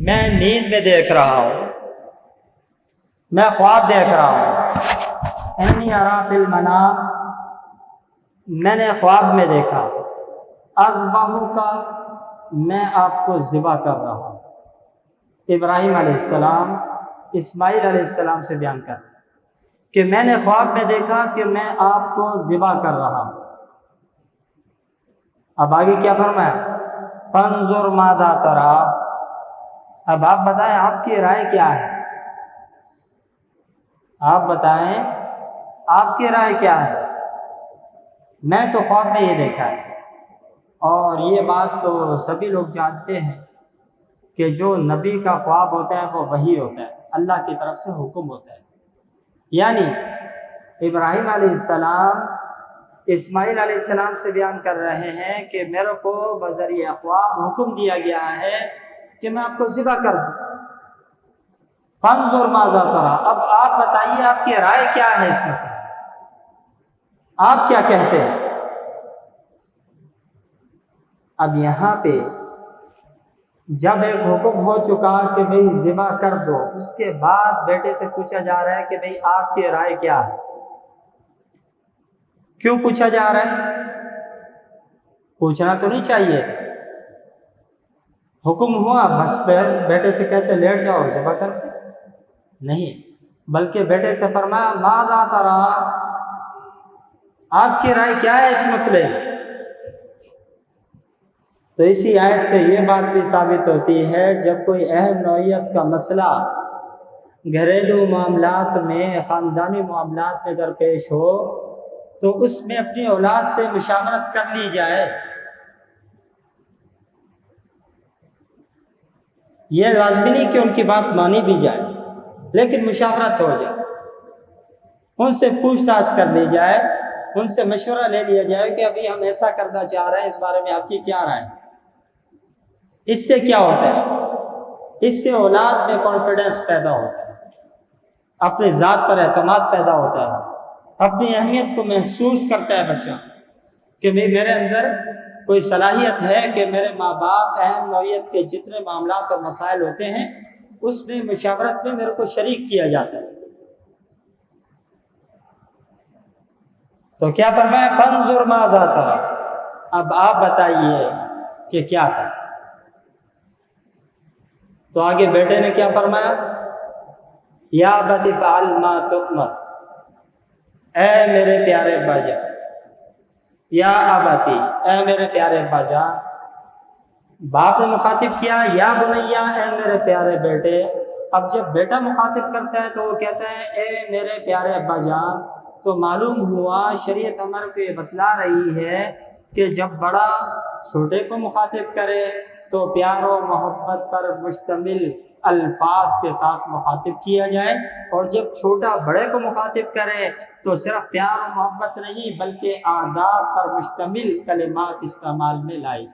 میں نیند میں دیکھ رہا ہوں، میں خواب دیکھ رہا ہوں، انی ارا فی المنام، میں نے خواب میں دیکھا، اذبحک کا، میں آپ کو ذبح کر رہا ہوں۔ ابراہیم علیہ السلام اسماعیل علیہ السلام سے بیان کر کہ میں نے خواب میں دیکھا کہ میں آپ کو ذبح کر رہا ہوں۔ اب آگے کیا فرمایا؟ فانظر ماذا تری، اب آپ بتائیں آپ کی رائے کیا ہے، آپ بتائیں آپ کی رائے کیا ہے۔ میں تو خواب میں یہ دیکھا ہے، اور یہ بات تو سبھی لوگ جانتے ہیں کہ جو نبی کا خواب ہوتا ہے وہ وحی ہوتا ہے، اللہ کی طرف سے حکم ہوتا ہے۔ یعنی ابراہیم علیہ السلام اسماعیل علیہ السلام سے بیان کر رہے ہیں کہ میرے کو بذریعہ خواب حکم دیا گیا ہے کہ میں آپ کو ذبح کر دوں۔ فانظر ماذا تری، اب آپ بتائیے آپ کی رائے کیا ہے اس میں سے، آپ کیا کہتے ہیں۔ اب یہاں پہ جب ایک حکم ہو چکا کہ بھئی ذبح کر دو، اس کے بعد بیٹے سے پوچھا جا رہا ہے کہ بھئی آپ کی رائے کیا ہے۔ کیوں پوچھا جا رہا ہے؟ پوچھنا تو نہیں چاہیے، حکم ہوا بس بیٹے سے کہتے لیٹ جاؤ ذبح کر دو، نہیں، بلکہ بیٹے سے فرمایا ماذا تری، آپ کی رائے کیا ہے اس مسئلے میں۔ تو اسی آیت سے یہ بات بھی ثابت ہوتی ہے جب کوئی اہم نوعیت کا مسئلہ گھریلو معاملات میں، خاندانی معاملات میں درپیش ہو تو اس میں اپنی اولاد سے مشاورت کر لی جائے۔ یہ لازمی نہیں کہ ان کی بات مانی بھی جائے، لیکن مشاورت ہو جائے، ان سے پوچھ تاچھ کر لی جائے، ان سے مشورہ لے لیا جائے کہ ابھی ہم ایسا کرنا چاہ رہے ہیں، اس بارے میں آپ کی کیا رائے ہے۔ اس سے کیا ہوتا ہے؟ اس سے اولاد میں کانفیڈنس پیدا ہوتا ہے، اپنی ذات پر اعتماد پیدا ہوتا ہے، اپنی اہمیت کو محسوس کرتا ہے بچہ کہ میرے اندر کوئی صلاحیت ہے کہ میرے ماں باپ اہم نوعیت کے جتنے معاملات اور مسائل ہوتے ہیں اس میں مشاورت میں میرے کو شریک کیا جاتا ہے۔ تو کیا فرمایا؟ فانظر ماذا تری، اب آپ بتائیے کہ کیا تھا۔ تو آگے بیٹے نے کیا فرمایا؟ یا ابت افعل ما تؤمر، اے میرے پیارے ابا جان، یا ابتی، اے میرے پیارے ابا جان، باپ نے مخاطب کیا یا بنیا، اے میرے پیارے بیٹے۔ اب جب بیٹا مخاطب کرتا ہے تو وہ کہتا ہے اے میرے پیارے ابا جان، تو معلوم ہوا شریعت ہمارے کو یہ بتلا رہی ہے کہ جب بڑا چھوٹے کو مخاطب کرے تو پیار و محبت پر مشتمل الفاظ کے ساتھ مخاطب کیا جائے، اور جب چھوٹا بڑے کو مخاطب کرے تو صرف پیار و محبت نہیں بلکہ آداب پر مشتمل کلمات استعمال میں لائی۔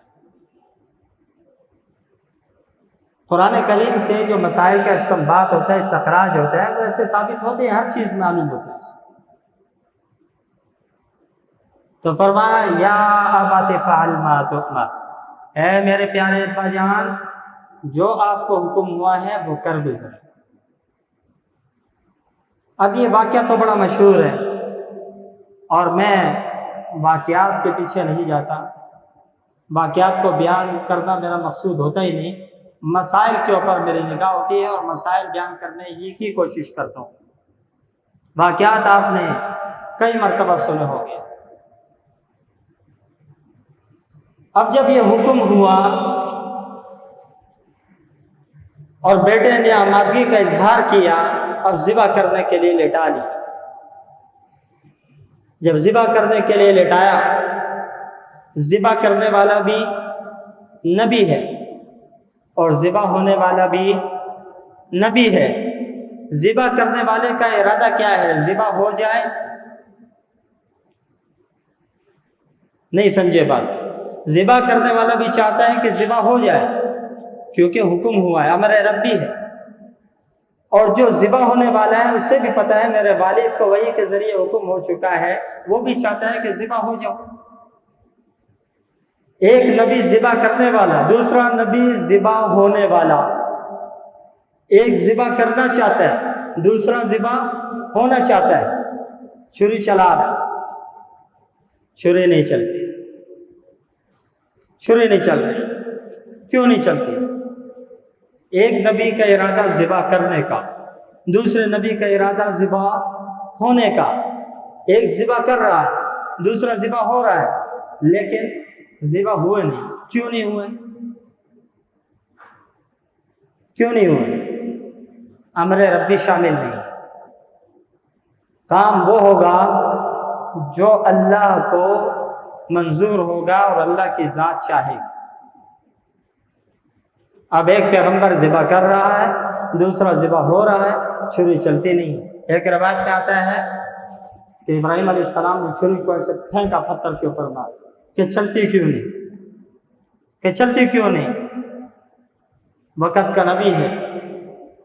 قرآن کریم سے جو مسائل کا استنباط ہوتا ہے، استخراج ہوتا ہے، وہ ایسے ثابت ہوتے ہیں، ہر چیز معلوم ہوتی ہے۔ تو فرمایا یا ابت افعل ما تؤمر، اے میرے پیارے ابا جان، جو آپ کو حکم ہوا ہے وہ کر گزرے۔ اب یہ واقعہ تو بڑا مشہور ہے اور میں واقعات کے پیچھے نہیں جاتا، واقعات کو بیان کرنا میرا مقصود ہوتا ہی نہیں، مسائل کے اوپر میری نگاہ ہوتی ہے اور مسائل بیان کرنے ہی کی کوشش کرتا ہوں۔ واقعات آپ نے کئی مرتبہ سنے ہوں گے۔ اب جب یہ حکم ہوا اور بیٹے نے آمادگی کا اظہار کیا، اب ذبح کرنے کے لیے لٹا لی۔ جب ذبح کرنے کے لیے لٹایا، ذبح کرنے والا بھی نبی ہے اور ذبح ہونے والا بھی نبی ہے۔ ذبح کرنے والے کا ارادہ کیا ہے؟ ذبح ہو جائے؟ نہیں سمجھے بات۔ ذبح کرنے والا بھی چاہتا ہے کہ ذبح ہو جائے کیونکہ حکم ہوا ہے، امر ربی ہے، اور جو ذبح ہونے والا ہے اسے بھی پتہ ہے میرے والد کو وحی کے ذریعے حکم ہو چکا ہے، وہ بھی چاہتا ہے کہ ذبح ہو جاؤ۔ ایک نبی ذبح کرنے والا، دوسرا نبی ذبح ہونے والا، ایک ذبح کرنا چاہتا ہے، دوسرا ذبح ہونا چاہتا ہے، چھری چلا رہا، چھری نہیں چلتی، چھری نہیں چل رہی۔ کیوں نہیں چلتی؟ ایک نبی کا ارادہ ذبح کرنے کا، دوسرے نبی کا ارادہ ذبح ہونے کا۔ ایک ذبح کر رہا ہے، دوسرا ذبح ہو رہا ہے، لیکن ذبح ہوئے نہیں۔ کیوں نہیں ہوئے؟ کیوں نہیں ہوئے؟ امر ربی شامل نہیں۔ کام وہ ہوگا جو اللہ کو منظور ہوگا اور اللہ کی ذات چاہے گی۔ اب ایک پیغمبر ذبح کر رہا ہے، دوسرا ذبح ہو رہا ہے، چھری چلتی نہیں۔ ایک روایت میں آتا ہے کہ ابراہیم علیہ السلام نے چھری کو ایسے پھینکا پتھر کے اوپر مار کہ چلتی کیوں نہیں، کہ چلتی کیوں نہیں؟ وقت کا نبی ہے،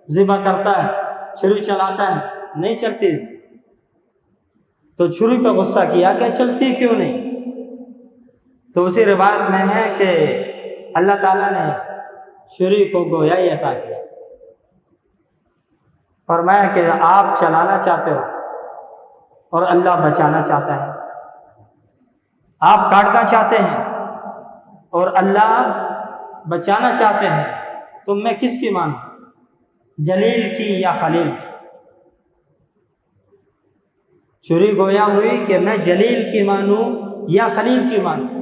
ذبح کرتا ہے، چھری چلاتا ہے، نہیں چلتی، تو چھری پہ غصہ کیا کہ چلتی کیوں نہیں؟ تو اسی روایت میں ہے کہ اللہ تعالیٰ نے چھری کو گویائی عطا کیا، فرمایا کہ آپ چلانا چاہتے ہو اور اللہ بچانا چاہتا ہے، آپ کاٹنا چاہتے ہیں اور اللہ بچانا چاہتے ہیں، تو میں کس کی مانوں، جلیل کی یا خلیل کی؟ چھری گویا ہوئی کہ میں جلیل کی مانوں یا خلیل کی مانوں۔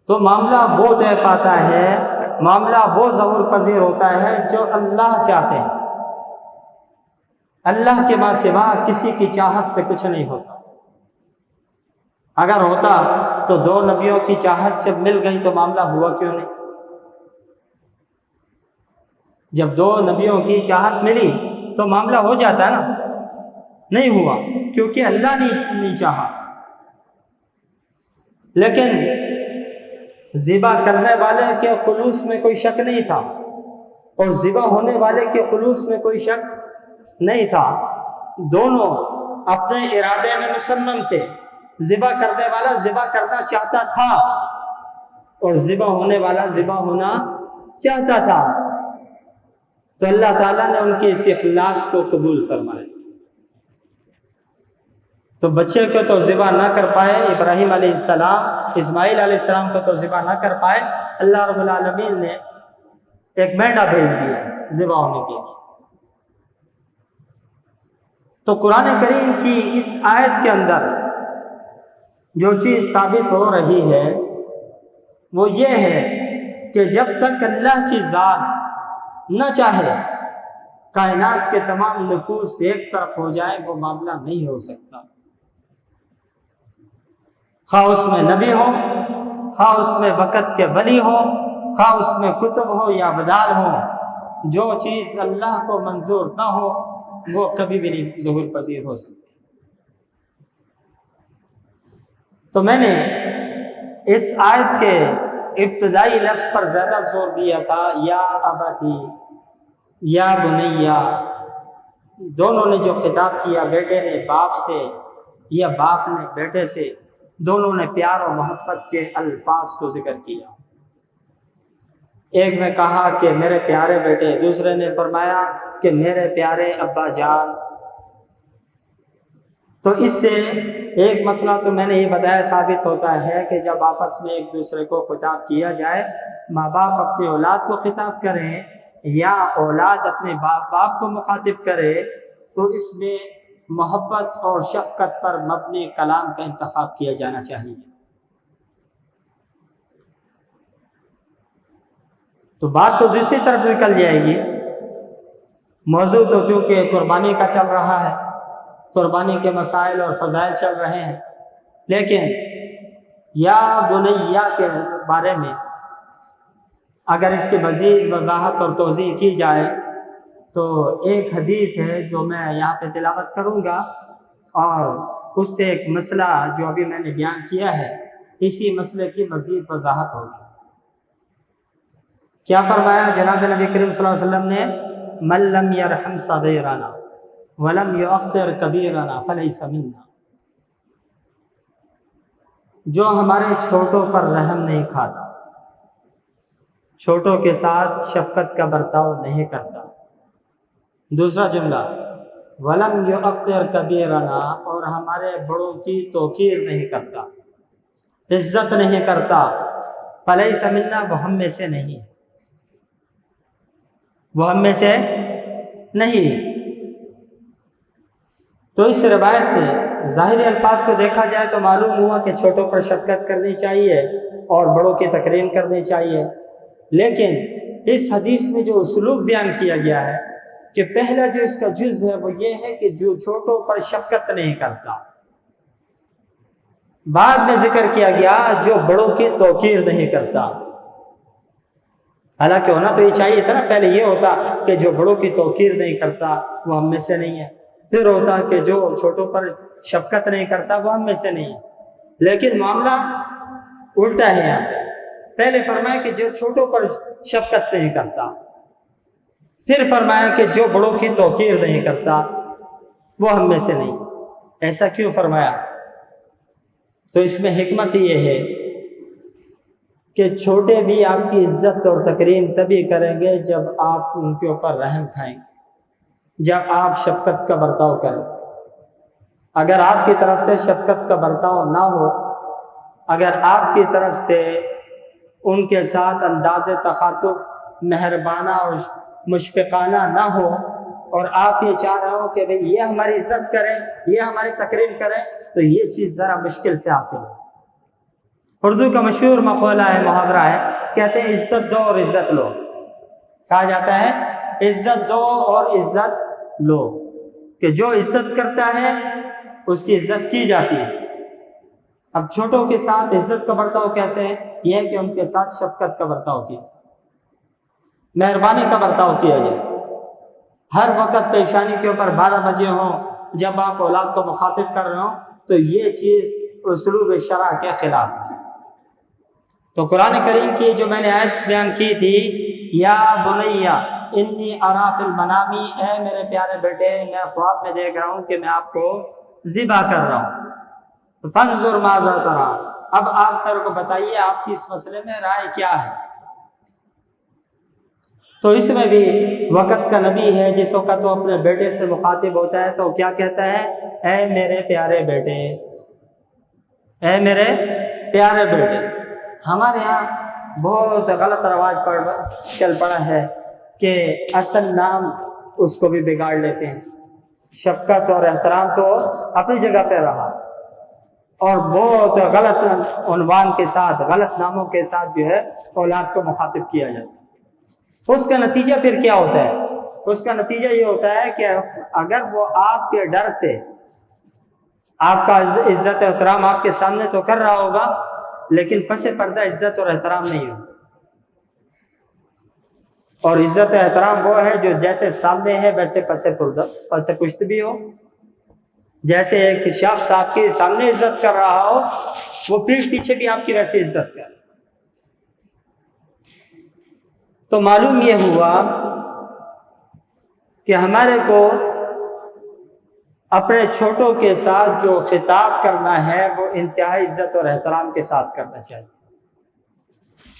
تو معاملہ وہ طے پاتا ہے، معاملہ وہ ظہور پذیر ہوتا ہے جو اللہ چاہتے ہیں۔ اللہ کے ماں سوا کسی کی چاہت سے کچھ نہیں ہوتا۔ اگر ہوتا تو دو نبیوں کی چاہت جب مل گئی تو معاملہ ہوا کیوں نہیں؟ جب دو نبیوں کی چاہت ملی تو معاملہ ہو جاتا نا، نہیں ہوا کیونکہ اللہ نے نہیں چاہا۔ لیکن ذبح کرنے والے کے خلوص میں کوئی شک نہیں تھا اور ذبح ہونے والے کے خلوص میں کوئی شک نہیں تھا، دونوں اپنے ارادے میں مصمم تھے۔ ذبح کرنے والا ذبح کرنا چاہتا تھا اور ذبح ہونے والا ذبح ہونا چاہتا تھا، تو اللہ تعالیٰ نے ان کے اس اخلاص کو قبول فرمایا۔ تو بچے کو تو ذبح نہ کر پائے، ابراہیم علیہ السلام، اسماعیل علیہ السلام کو تو ذبح نہ کر پائے، اللہ رب العالمین نے ایک مینڈا بھیج دیا ذبح ہونے کے لیے۔ تو قرآن کریم کی اس آیت کے اندر جو چیز ثابت ہو رہی ہے وہ یہ ہے کہ جب تک اللہ کی ذات نہ چاہے کائنات کے تمام نفوس ایک طرف ہو جائے، وہ معاملہ نہیں ہو سکتا۔ خواہ اس میں نبی ہو، خواہ اس میں وقت کے ولی ہو، خواہ اس میں کتب ہو یا بدال ہو، جو چیز اللہ کو منظور نہ ہو وہ کبھی بھی نہیں ظہور پذیر ہو سکتی۔ تو میں نے اس آیت کے ابتدائی لفظ پر زیادہ زور دیا تھا، یا ابتی، یا بنیا۔ دونوں نے جو خطاب کیا، بیٹے نے باپ سے یا باپ نے بیٹے سے، دونوں نے پیار اور محبت کے الفاظ کو ذکر کیا۔ ایک نے کہا کہ میرے پیارے بیٹے، دوسرے نے فرمایا کہ میرے پیارے ابا جان۔ تو اس سے ایک مسئلہ تو میں نے یہ بتایا ثابت ہوتا ہے کہ جب آپس میں ایک دوسرے کو خطاب کیا جائے، ماں باپ اپنی اولاد کو خطاب کریں یا اولاد اپنے باپ کو مخاطب کرے، تو اس میں محبت اور شفقت پر مبنی کلام کا انتخاب کیا جانا چاہیے۔ تو بات تو دوسری طرف نکل جائے گی۔ موضوع تو چونکہ قربانی کا چل رہا ہے، قربانی کے مسائل اور فضائل چل رہے ہیں، لیکن یا بنیا کے بارے میں اگر اس کی مزید وضاحت اور توضیح کی جائے تو ایک حدیث ہے جو میں یہاں پہ تلاوت کروں گا، اور اس سے ایک مسئلہ جو ابھی میں نے بیان کیا ہے اسی مسئلے کی مزید وضاحت ہوگی۔ کیا فرمایا جناب نبی کریم صلی اللہ علیہ وسلم نے؟ من لم یرحم صغیرنا ولم یعقر کبیرنا فلیس منا۔ جو ہمارے چھوٹوں پر رحم نہیں کھاتا، چھوٹوں کے ساتھ شفقت کا برتاؤ نہیں کرتا۔ دوسرا جملہ وَلَمْ يُعَقِّرْ كَبِيرَنَا، اور ہمارے بڑوں کی توقیر نہیں کرتا، عزت نہیں کرتا۔ فَلَيْسَ مِنَّا، وہ ہم میں سے نہیں، وہ ہم میں سے نہیں۔ تو اس روایت کے ظاہری الفاظ کو دیکھا جائے تو معلوم ہوا کہ چھوٹوں پر شفقت کرنی چاہیے اور بڑوں کی تکریم کرنی چاہیے، لیکن اس حدیث میں جو اسلوب بیان کیا گیا ہے کہ پہلا جو اس کا جز ہے وہ یہ ہے کہ جو چھوٹوں پر شفقت نہیں کرتا، بعد میں ذکر کیا گیا جو بڑوں کی توقیر نہیں کرتا۔ حالانکہ ہونا تو یہ چاہیے تھا نا، پہلے یہ ہوتا کہ جو بڑوں کی توقیر نہیں کرتا وہ ہم میں سے نہیں ہے، پھر ہوتا کہ جو چھوٹوں پر شفقت نہیں کرتا وہ ہم میں سے نہیں ہے، لیکن معاملہ الٹا ہے۔ یہاں پہ پہلے فرمایا کہ جو چھوٹوں پر شفقت نہیں کرتا، پھر فرمایا کہ جو بڑوں کی توقیر نہیں کرتا وہ ہم میں سے نہیں۔ ایسا کیوں فرمایا؟ تو اس میں حکمت یہ ہے کہ چھوٹے بھی آپ کی عزت اور تکریم تبھی کریں گے جب آپ ان کے اوپر رحم کھائیں گے، جب آپ شفقت کا برتاؤ کریں۔ اگر آپ کی طرف سے شفقت کا برتاؤ نہ ہو، اگر آپ کی طرف سے ان کے ساتھ انداز تخاطب مہربانہ اور مشفقانہ نہ ہو، اور آپ یہ چاہ رہے ہو کہ بھئی یہ ہماری عزت کریں، یہ ہماری تکریم کریں، تو یہ چیز ذرا مشکل سے حاصل ہے۔ اردو کا مشہور مقولہ ہے، محاورہ ہے، کہتے ہیں عزت دو اور عزت لو۔ کہا جاتا ہے عزت دو اور عزت لو، کہ جو عزت کرتا ہے اس کی عزت کی جاتی ہے۔ اب چھوٹوں کے ساتھ عزت کا برتاؤ کیسے ہے؟ یہ ہے کہ ان کے ساتھ شفقت کا برتاؤ کیا، مہربانی کا برتاؤ کیا جائے۔ ہر وقت پیشانی کے اوپر 12 بجے ہوں جب آپ اولاد کو مخاطب کر رہے ہوں، تو یہ چیز اسلوب شرع کے خلاف ہے۔ تو قرآن کریم کی جو میں نے آیت بیان کی تھی، یا بنیا انی اری فی المنام، اے میرے پیارے بیٹے میں خواب میں دیکھ رہا ہوں کہ میں آپ کو ذبح کر رہا ہوں، فانظر ماذا تری، اب آپ میرے کو بتائیے آپ کی اس مسئلے میں رائے کیا ہے۔ تو اس میں بھی وقت کا نبی ہے، جس وقت وہ اپنے بیٹے سے مخاطب ہوتا ہے تو کیا کہتا ہے؟ اے میرے پیارے بیٹے، اے میرے پیارے بیٹے۔ ہمارے ہاں بہت غلط رواج چل پڑا ہے کہ اصل نام اس کو بھی بگاڑ لیتے ہیں۔ شفقت اور احترام تو اپنی جگہ پہ رہا، اور بہت غلط عنوان کے ساتھ، غلط ناموں کے ساتھ جو ہے اولاد کو مخاطب کیا جاتا ہے۔ اس کا نتیجہ پھر کیا ہوتا ہے؟ اس کا نتیجہ یہ ہوتا ہے کہ اگر وہ آپ کے ڈر سے آپ کا عزت و احترام آپ کے سامنے تو کر رہا ہوگا، لیکن پس پردہ عزت اور احترام نہیں ہو۔ اور عزت و احترام وہ ہے جو جیسے سامنے ہے ویسے پس پشت بھی ہو۔ جیسے ایک شخص آپ کے سامنے عزت کر رہا ہو، وہ پیٹھ پیچھے بھی آپ کی ویسے عزت کرے۔ تو معلوم یہ ہوا کہ ہمارے کو اپنے چھوٹوں کے ساتھ جو خطاب کرنا ہے وہ انتہائی عزت اور احترام کے ساتھ کرنا چاہیے۔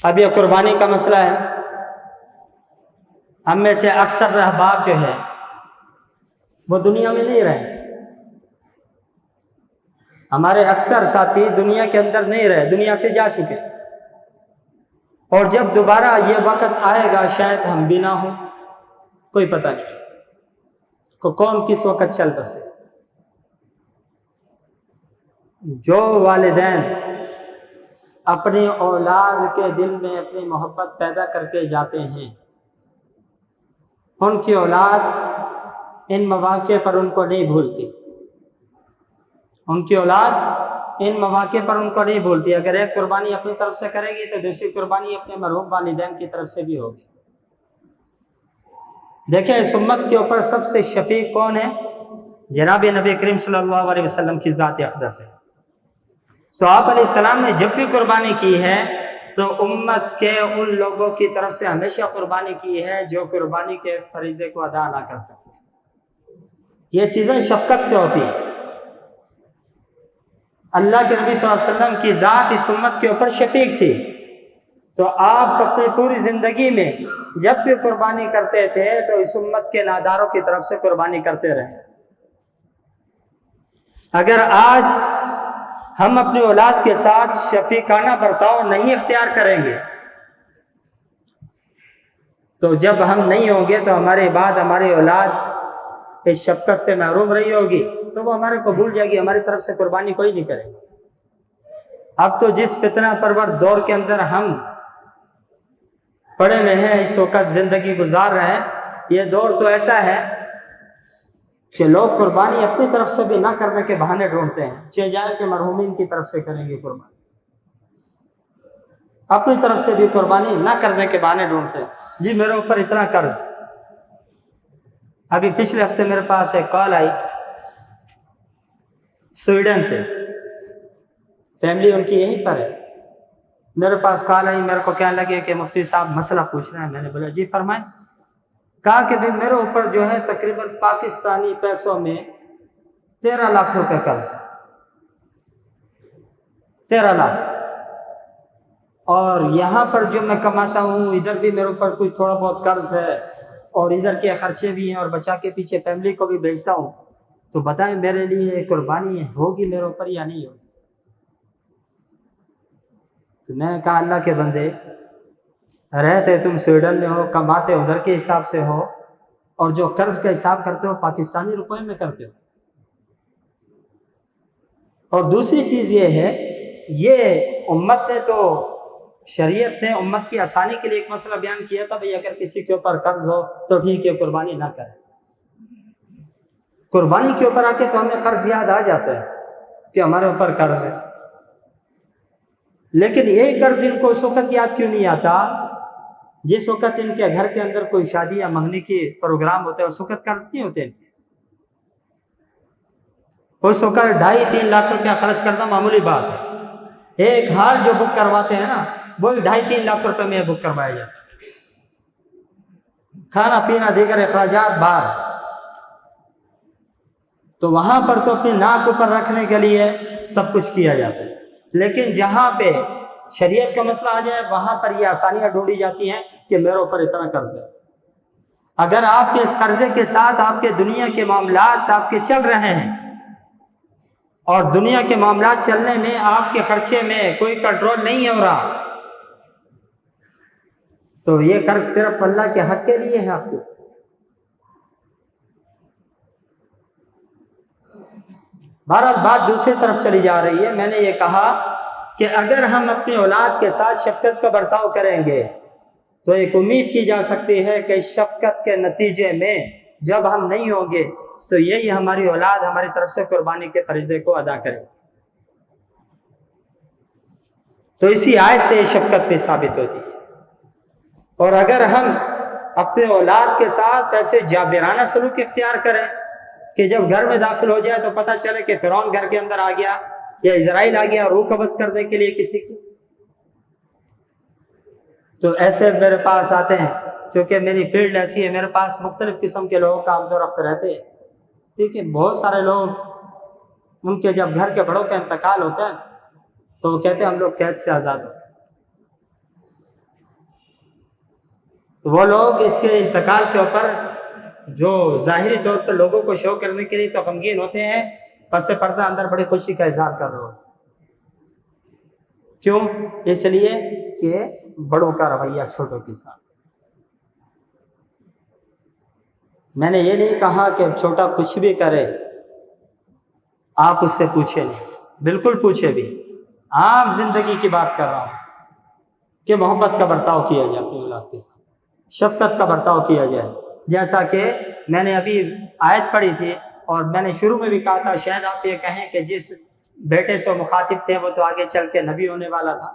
اب یہ قربانی کا مسئلہ ہے، ہم میں سے اکثر احباب جو ہے وہ دنیا میں نہیں رہے، ہمارے اکثر ساتھی دنیا کے اندر نہیں رہے، دنیا سے جا چکے، اور جب دوبارہ یہ وقت آئے گا شاید ہم بھی نہ ہوں، کوئی پتہ نہیں کہ کون کس وقت چل بسے۔ جو والدین اپنی اولاد کے دل میں اپنی محبت پیدا کر کے جاتے ہیں، ان کی اولاد ان مواقع پر ان کو نہیں بھولتی، ان کی اولاد ان مواقع پر ان کو نہیں بھولتی۔ اگر ایک قربانی اپنی طرف سے کرے گی تو دوسری قربانی اپنے مرحوم والدین کی طرف سے بھی ہوگی۔ دیکھیں اس امت کے اوپر سب سے شفیق کون ہے؟ جناب نبی کریم صلی اللہ علیہ وسلم کی ذات اقدس ہے۔ تو آپ علیہ السلام نے جب بھی قربانی کی ہے تو امت کے ان لوگوں کی طرف سے ہمیشہ قربانی کی ہے جو قربانی کے فریضے کو ادا نہ کر سکتے۔ یہ چیزیں شفقت سے ہوتی ہیں۔ اللہ کے نبی صلی اللہ علیہ وسلم کی ذات اس امت کے اوپر شفیق تھی، تو آپ اپنی پوری زندگی میں جب بھی قربانی کرتے تھے تو اس امت کے ناداروں کی طرف سے قربانی کرتے رہے۔ اگر آج ہم اپنی اولاد کے ساتھ شفیقانہ برتاؤ نہیں اختیار کریں گے تو جب ہم نہیں ہوں گے تو ہمارے بعد ہماری اولاد اس شفقت سے محروم رہی ہوگی، تو وہ ہمارے کو بھول جائے گی، ہماری طرف سے قربانی کوئی نہیں کرے گا۔ اب تو جس فتنہ پرور دور کے اندر ہم پڑے ہوئے ہیں، اس وقت زندگی گزار رہے ہیں، یہ دور تو ایسا ہے کہ لوگ قربانی اپنی طرف سے بھی نہ کرنے کے بہانے ڈھونڈتے ہیں، چہ جائے کہ مرحومین کی طرف سے کریں گے قربانی، اپنی طرف سے بھی قربانی نہ کرنے کے بہانے ڈھونڈتے ہیں۔ جی میرے اوپر اتنا قرض، ابھی پچھلے ہفتے میرے پاس ایک کال آئی سویڈن سے، فیملی ان کی یہیں پر ہے، میرے پاس کال آئی، میرے کو کہنے لگے کہ مفتی صاحب مسئلہ پوچھنا ہے۔ میں نے بولا جی فرمائیں۔ کہا کہ بھائی میرے اوپر جو ہے تقریباً پاکستانی پیسوں میں 13 لاکھ روپے قرض ہے، 13 لاکھ، اور یہاں پر جو میں کماتا ہوں ادھر بھی میرے اوپر کچھ تھوڑا بہت قرض ہے، اور ادھر کے خرچے بھی ہیں، اور بچا کے پیچھے فیملی کو بھی بھیجتا ہوں، تو بتائیں میرے لیے قربانی ہوگی میرے اوپر یا نہیں ہوگی؟ تو میں نے کہا اللہ کے بندے، رہتے تم سویڈن میں ہو، کماتے ادھر کے حساب سے ہو، اور جو قرض کا حساب کرتے ہو پاکستانی روپے میں کرتے ہو۔ اور دوسری چیز یہ ہے، یہ امت نے تو، شریعت نے امت کی آسانی کے لیے ایک مسئلہ بیان کیا تھا، بھئی اگر کسی کے اوپر قرض ہو تو ٹھیک ہے قربانی نہ کرے۔ قربانی کے اوپر آ کے تو ہمیں قرض یاد آ جاتا ہے کہ ہمارے اوپر قرض ہے، لیکن یہ قرض ان کو اس وقت یاد کیوں نہیں آتا جس وقت ان کے گھر کے اندر کوئی شادی یا منگنی کی پروگرام ہوتا ہے، اس وقت قرض نہیں ہوتے ہیں۔ اس وقت 2.5-3 لاکھ روپیہ خرچ کرنا معمولی بات ہے۔ ایک ہار جو بک کرواتے ہیں نا، وہی 2.5-3 لاکھ روپے میں بک کروایا جاتا ہے، کھانا پینا دیگر اخراجات باہر۔ تو وہاں پر تو اپنی ناک اوپر رکھنے کے لیے سب کچھ کیا جاتا ہے، لیکن جہاں پہ شریعت کا مسئلہ آ جائے وہاں پر یہ آسانیاں ڈھونڈی جاتی ہیں کہ میرے اوپر اتنا قرض ہے۔ اگر آپ کے اس قرضے کے ساتھ آپ کے دنیا کے معاملات آپ کے چل رہے ہیں، اور دنیا کے معاملات چلنے میں آپ کے خرچے میں کوئی کنٹرول نہیں ہو رہا، تو یہ قرض صرف اللہ کے حق کے لیے ہے آپ کو۔ بہرحال بات دوسری طرف چلی جا رہی ہے۔ میں نے یہ کہا کہ اگر ہم اپنی اولاد کے ساتھ شفقت کا برتاؤ کریں گے تو ایک امید کی جا سکتی ہے کہ شفقت کے نتیجے میں جب ہم نہیں ہوں گے تو یہی ہماری اولاد ہماری طرف سے قربانی کے فریضے کو ادا کرے۔ تو اسی آیت سے شفقت بھی ثابت ہوتی ہے۔ اور اگر ہم اپنے اولاد کے ساتھ ایسے جابرانہ سلوک اختیار کریں کہ جب گھر میں داخل ہو جائے تو پتہ چلے کہ فرعون گھر کے اندر آ گیا یا اسرائیل آ گیا روح قبض کرنے کے لیے کسی کی، تو ایسے میرے پاس آتے ہیں، کیونکہ میری فیلڈ ایسی ہے، میرے پاس مختلف قسم کے لوگوں کا عام طور پر رہتے ہیں، ٹھیک ہے۔ بہت سارے لوگ ان کے جب گھر کے بڑوں کا انتقال ہوتا ہے تو وہ کہتے ہیں ہم لوگ قید سے آزاد ہو۔ تو وہ لوگ اس کے انتقال کے اوپر جو ظاہری طور پر لوگوں کو شو کرنے کے لیے تو غمگین ہوتے ہیں، پس پردہ اندر بڑی خوشی کا اظہار کر رہے ہوتے ہیں۔ کیوں؟ اس لیے کہ بڑوں کا رویہ چھوٹوں کے ساتھ۔ میں نے یہ نہیں کہا کہ چھوٹا کچھ بھی کرے آپ اس سے پوچھیں نہیں، بالکل پوچھے بھی۔ عام زندگی کی بات کر رہا ہوں کہ محبت کا برتاؤ کیا جائے اپنی اولاد کے ساتھ، شفقت کا برتاؤ کیا جائے، جیسا کہ میں نے ابھی آیت پڑھی تھی اور میں نے شروع میں بھی کہا تھا، شاید آپ یہ کہیں کہ جس بیٹے سے مخاطب تھے وہ تو آگے چل کے نبی ہونے والا تھا،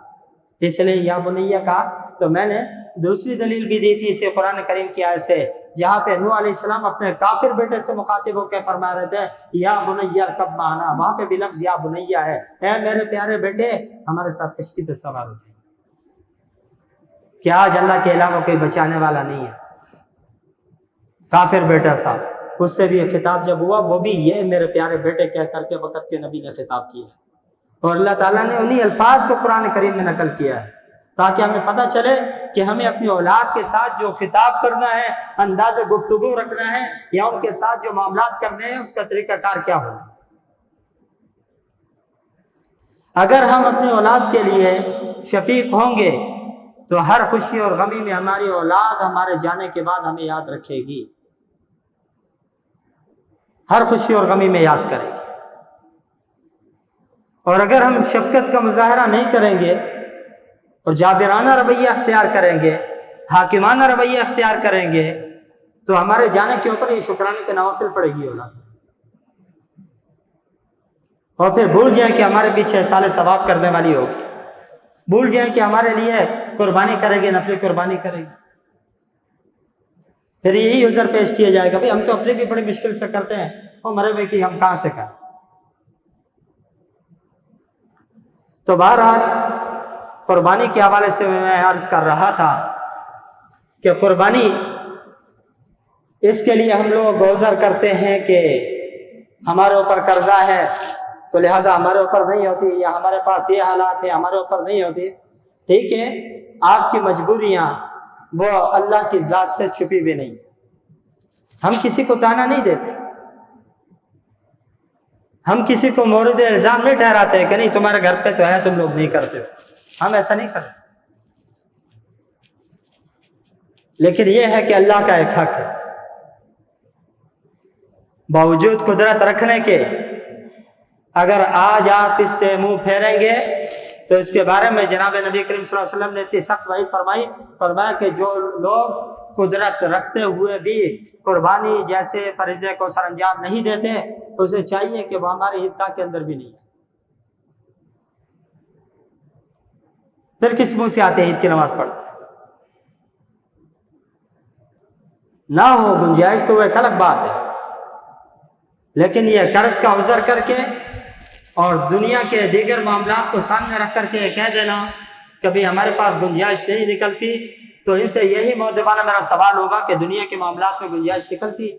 اس لیے یا بنیہ کہا۔ تو میں نے دوسری دلیل بھی دی تھی اسے قرآن کریم کی آیت سے، جہاں پہ نوح علیہ السلام اپنے کافر بیٹے سے مخاطب ہو کے فرما رہے تھے یا بنیہ ارکب معنا، وہاں پہ بھی لفظ یا بنیہ ہے، اے میرے پیارے بیٹے ہمارے ساتھ کشتی پہ سوار ہو جائیں۔ کیا آج اللہ کے علاوہ کوئی بچانے والا نہیں ہے؟ کافر بیٹا صاحب، اس سے بھی ایک خطاب جب ہوا وہ بھی یہ میرے پیارے بیٹے کہہ کر کے وقت کے نبی نے خطاب کیا، اور اللہ تعالیٰ نے انہی الفاظ کو قرآن کریم میں نقل کیا ہے تاکہ ہمیں پتہ چلے کہ ہمیں اپنی اولاد کے ساتھ جو خطاب کرنا ہے، انداز گفتگو رکھنا ہے، یا ان کے ساتھ جو معاملات کرنے ہیں اس کا طریقہ کار کیا ہوگا۔ اگر ہم اپنی اولاد کے لیے شفیق ہوں گے تو ہر خوشی اور غمی میں ہماری اولاد ہمارے جانے کے بعد ہمیں یاد رکھے گی، ہر خوشی اور غمی میں یاد کرے گی۔ اور اگر ہم شفقت کا مظاہرہ نہیں کریں گے اور جابرانہ رویہ اختیار کریں گے، حاکمانہ رویہ اختیار کریں گے، تو ہمارے جانے کے اوپر یہ شکرانے کے نوافل پڑے گی اولاد، اور پھر بھول جائیں کہ ہمارے پیچھے سال ثواب کرنے والی ہوگی، بھول جائیں کہ ہمارے لیے قربانی کرے گی، نفلی قربانی کرے گی۔ پھر یہی عذر پیش کیا جائے گا، بھئی ہم تو اپنے بھی بڑی مشکل سے کرتے ہیں، وہ مرے ہوئے کی ہم کہاں سے کریں۔ تو بہرحال قربانی کے حوالے سے میں عرض کر رہا تھا کہ قربانی اس کے لیے ہم لوگ گوزر کرتے ہیں کہ ہمارے اوپر قرضہ ہے تو لہٰذا ہمارے اوپر نہیں ہوتی، یا ہمارے پاس یہ حالات ہیں ہمارے اوپر نہیں ہوتی۔ ٹھیک ہے، آپ کی مجبوریاں وہ اللہ کی ذات سے چھپی بھی نہیں، ہم کسی کو تانا نہیں دیتے، ہم کسی کو مورد الزام نہیں ٹھہراتے کہ نہیں تمہارے گھر پہ تو ہے تم لوگ نہیں کرتے ہو، ہم ایسا نہیں کرتے۔ لیکن یہ ہے کہ اللہ کا ایک حق ہے، باوجود قدرت رکھنے کے اگر آج آپ اس سے منہ پھیریں گے تو اس کے بارے میں جناب نبی کریم صلی اللہ علیہ وسلم نے اتنی سخت وعید فرمایا کہ جو لوگ قدرت رکھتے ہوئے بھی قربانی جیسے فریضے کو سر انجام نہیں دیتے، اسے چاہیے کہ وہ ہمارے عیدگاہ کے اندر بھی نہیں ہے۔ پھر کس منہ سے آتے ہیں عید کی نماز پڑھتے؟ نہ ہو گنجائش تو وہ ایک الگ بات ہے، لیکن یہ قرض کا عذر کر کے اور دنیا کے دیگر معاملات کو سامنے رکھ کر کے کہہ دینا کبھی ہمارے پاس گنجائش نہیں نکلتی، تو ان سے یہی مؤدبانہ میرا سوال ہوگا کہ دنیا کے معاملات میں گنجائش نکلتی،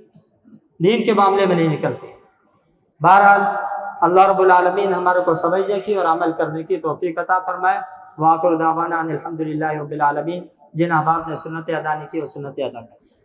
دین کے معاملے میں نہیں نکلتی۔ بہرحال اللہ رب العالمین ہمارے کو سمجھنے کی اور عمل کرنے کی توفیق عطا فرمائے۔ وآخر دعوانا ان الحمدللہ رب العالمین۔ جن احباب نے سنت ادا نہیں کی وہ سنت ادا کریں۔